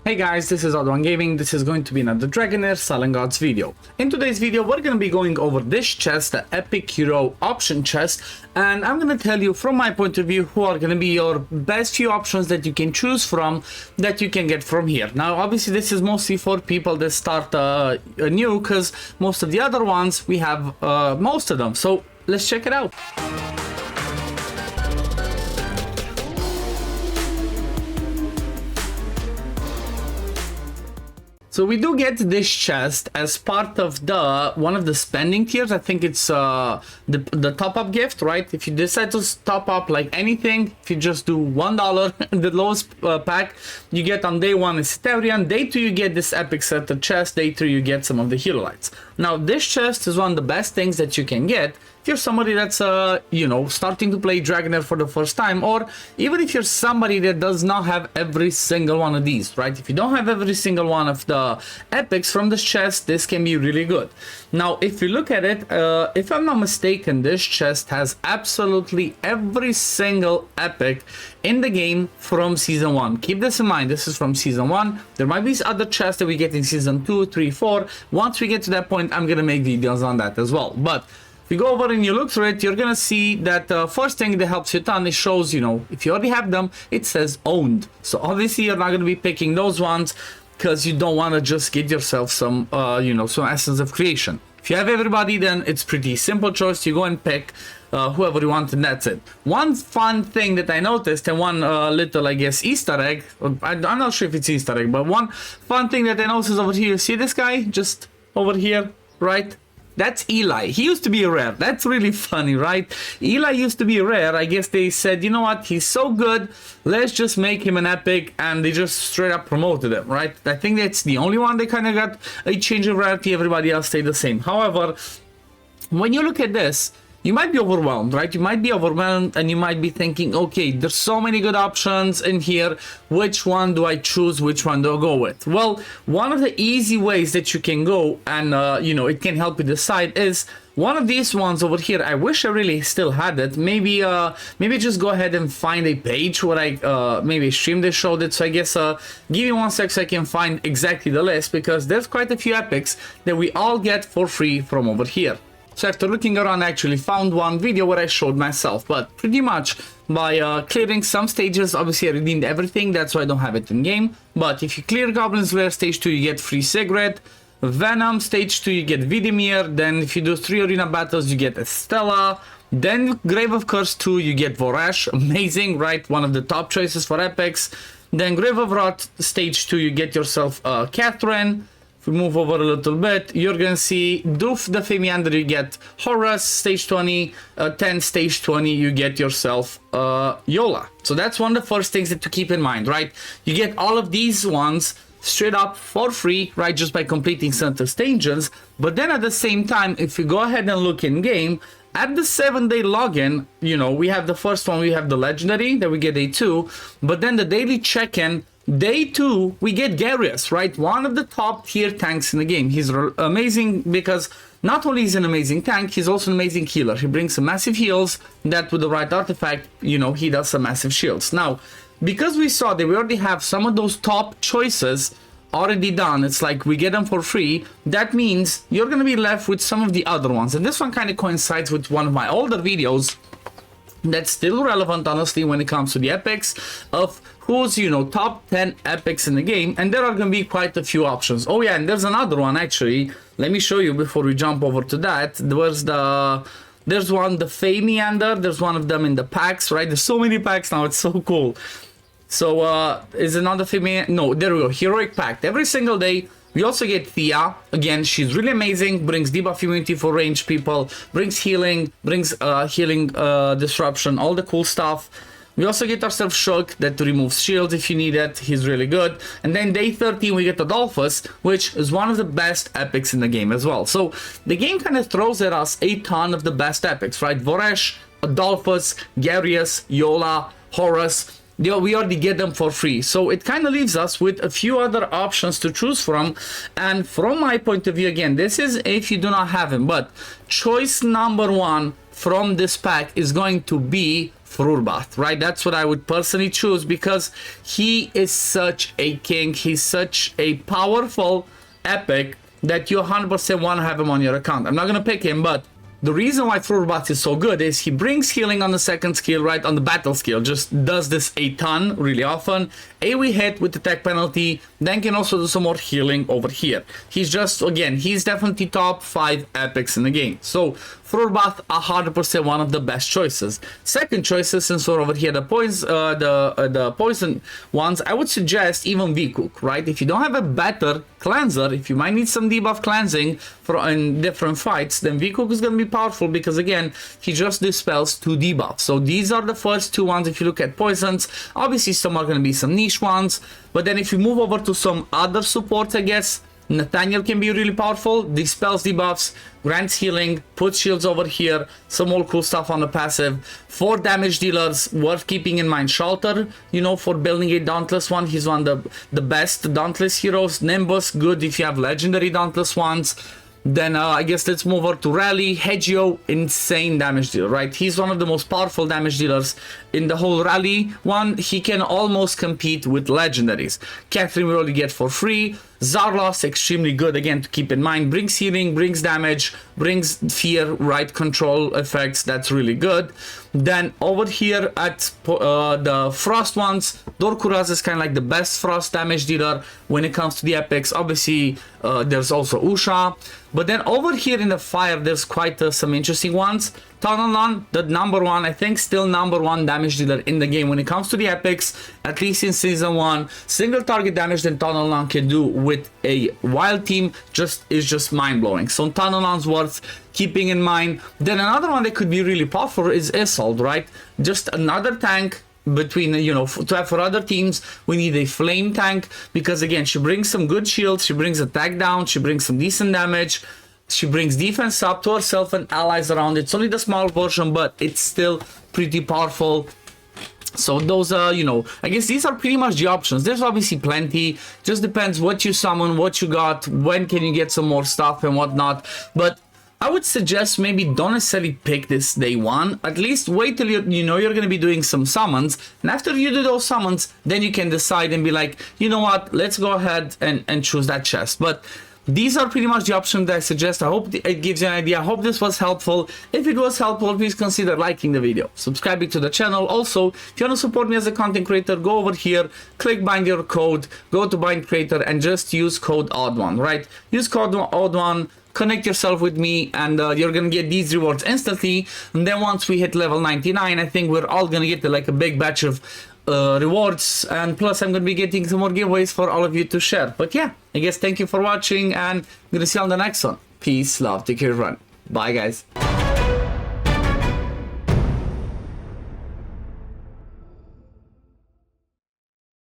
Hey guys, this is OddOneGaming. This is going to be another Dragonheir Selling Gods video. In today's video, we're going to be going over this chest, the Epic Hero Option chest, and I'm going to tell you from my point of view who are going to be your best few options that you can choose from, that you can get from here. Now, obviously, this is mostly for people that start new, because most of the other ones, we have most of them. So let's check it out. So we do get this chest as part of the one of the spending tiers. I think it's the top up gift, right? If you decide to top up like anything, if you just do $1, the lowest pack you get on day 1 is Stellarian. Day 2 you get this epic Selector chest. Day 3 you get some of the hero lights. Now this chest is one of the best things that you can get if you're somebody that's you know, starting to play Dragonheir for the first time, or even if you're somebody that does not have every single one of these, right? If you don't have every single one of the epics from this chest, this can be really good. Now if you look at it, if I'm not mistaken, this chest has absolutely every single epic in the game from season 1. Keep this in mind, this is from season 1. There might be other chests that we get in season 2, 3, 4. Once we get to that point, I'm gonna make videos on that as well. But if you go over and you look through it, you're gonna see that first thing that helps you a ton, it shows, you know, if you already have them, it says owned. So obviously you're not gonna be picking those ones because you don't want to just get yourself some you know, some essence of creation. If you have everybody, then it's pretty simple choice. You go and pick whoever you want, and that's it. One fun thing that I noticed, and one little, I guess, Easter egg, I'm not sure if it's Easter egg, but one fun thing that I noticed over here, see this guy just over here, right? That's Eli. He used to be a rare. That's really funny, right? Eli used to be a rare. I guess they said, you know what, he's so good, let's just make him an epic, and they just straight up promoted him, right? I think that's the only one they kind of got a change of rarity. Everybody else stayed the same. However, when you look at this, you might be overwhelmed, right? You might be overwhelmed and you might be thinking, okay, there's so many good options in here. Which one do I choose? Which one do I go with? Well, one of the easy ways that you can go and, you know, it can help you decide is one of these ones over here. I wish I really still had it. Maybe just go ahead and find a page where I maybe stream they showed it. So I guess give me 1 sec so I can find exactly the list, because there's quite a few epics that we all get for free from over here. So after looking around, I actually found one video where I showed myself, but pretty much by clearing some stages, obviously I redeemed everything, that's why I don't have it in game. But if you clear Goblin's Lair stage 2, you get free cigarette. Venom stage 2, you get Vidimir. Then if you do 3 arena battles, you get Estella. Then Grave of Curse 2, you get Vorash. Amazing, right? One of the top choices for epics. Then Grave of Rot stage 2, you get yourself Catherine. If we move over a little bit, you're gonna see Doof the Famiander, you get Horus stage 20, 10 stage 20, you get yourself Yola. So that's one of the first things that to keep in mind, right? You get all of these ones straight up for free, right? Just by completing certain stages. But then at the same time, if you go ahead and look in game, at the 7-day login, you know, we have the first one, we have the legendary that we get day 2, but then the daily check-in, day 2, we get Garius, right? One of the top tier tanks in the game. He's amazing because not only is he an amazing tank, he's also an amazing healer. He brings some massive heals that with the right artifact, you know, he does some massive shields. Now, because we saw that we already have some of those top choices already done, it's like we get them for free. That means you're going to be left with some of the other ones. And this one kind of coincides with one of my older videos that's still relevant, honestly, when it comes to the epics of who's, you know, top 10 epics in the game, and there are going to be quite a few options. Oh yeah, and there's another one actually. Let me show you before we jump over to that. There's one, the Famiander. There's one of them in the packs, right? There's so many packs now, it's so cool. So is another Famiander? No, there we go, Heroic Pact. Every single day we also get Thea. Again, she's really amazing, brings debuff immunity for ranged people, brings healing, brings healing disruption, all the cool stuff. We also get ourselves Shulk that removes shields if you need it. He's really good. And then day 13 we get Adolphus, which is one of the best epics in the game as well. So the game kind of throws at us a ton of the best epics, right? Vorash, Adolphus, Garius, Yola, Horus. We already get them for free, so it kind of leaves us with a few other options to choose from. And from my point of view, again, this is if you do not have him, but choice number 1 from this pack is going to be Frurbath, right? That's what I would personally choose because he is such a king. He's such a powerful epic that you 100% want to have him on your account. I'm not going to pick him, but the reason why Frurbath is so good is he brings healing on the second skill, right? On the battle skill, just does this a ton, really often. AoE hit with attack penalty, then can also do some more healing over here. He's just, again, he's definitely top 5 epics in the game. So Frurbath, 100% one of the best choices. Second choices, since we're over here, the poison ones, I would suggest even V-Cook, right? If you don't have a better cleanser, if you might need some debuff cleansing in different fights, then V-Cook is going to be powerful because, again, he just dispels 2 debuffs. So these are the first 2 ones if you look at poisons. Obviously, some are going to be some niche ones, but then if you move over to some other supports, I guess, Nathaniel can be really powerful, dispels debuffs, grants healing, puts shields over here, some more cool stuff on the passive. 4 damage dealers, worth keeping in mind. Shelter, you know, for building a Dauntless one, he's one of the best Dauntless heroes. Nimbus, good if you have legendary Dauntless ones. Then I guess let's move over to Rally. Hegio, insane damage dealer, right? He's one of the most powerful damage dealers in the whole Rally one. He can almost compete with legendaries. Catherine we already get for free. Zarlos, extremely good, again, to keep in mind. Brings healing, brings damage, brings fear, right, control effects. That's really good. Then over here at the Frost ones, Dorkuraz is kind of like the best Frost damage dealer when it comes to the epics. Obviously, there's also Usha. But then over here in the Fire, there's quite some interesting ones. Tunnelon, the number 1, I think still number 1 damage dealer in the game when it comes to the epics, at least in season 1. Single target damage that Tunnelon can do with a wild team is just mind-blowing. So Tunnelon's worth keeping in mind. Then another one that could be really powerful is Isolde, right? Just another tank between, you know, to have for other teams. We need a flame tank because, again, she brings some good shields, she brings attack down, she brings some decent damage. She brings defense up to herself and allies around. It's only the small version, but it's still pretty powerful. So those are, you know, I guess these are pretty much the options. There's obviously plenty. Just depends what you summon, what you got, when can you get some more stuff and whatnot. But I would suggest maybe don't necessarily pick this day 1. At least wait till you know you're going to be doing some summons. And after you do those summons, then you can decide and be like, you know what, let's go ahead and choose that chest. But these are pretty much the options that I suggest. I hope it gives you an idea. I hope this was helpful. If it was helpful, please consider liking the video, subscribing to the channel. Also, if you want to support me as a content creator, go over here, click bind your code, go to bind creator and just use code OddOne, right? Use code OddOne, connect yourself with me, and you're gonna get these rewards instantly. And then once we hit level 99, I think we're all gonna get like a big batch of rewards, and plus I'm gonna be getting some more giveaways for all of you to share. But yeah, I guess thank you for watching, and I'm gonna see you on the next one. Peace, love, take care, everyone. Bye guys.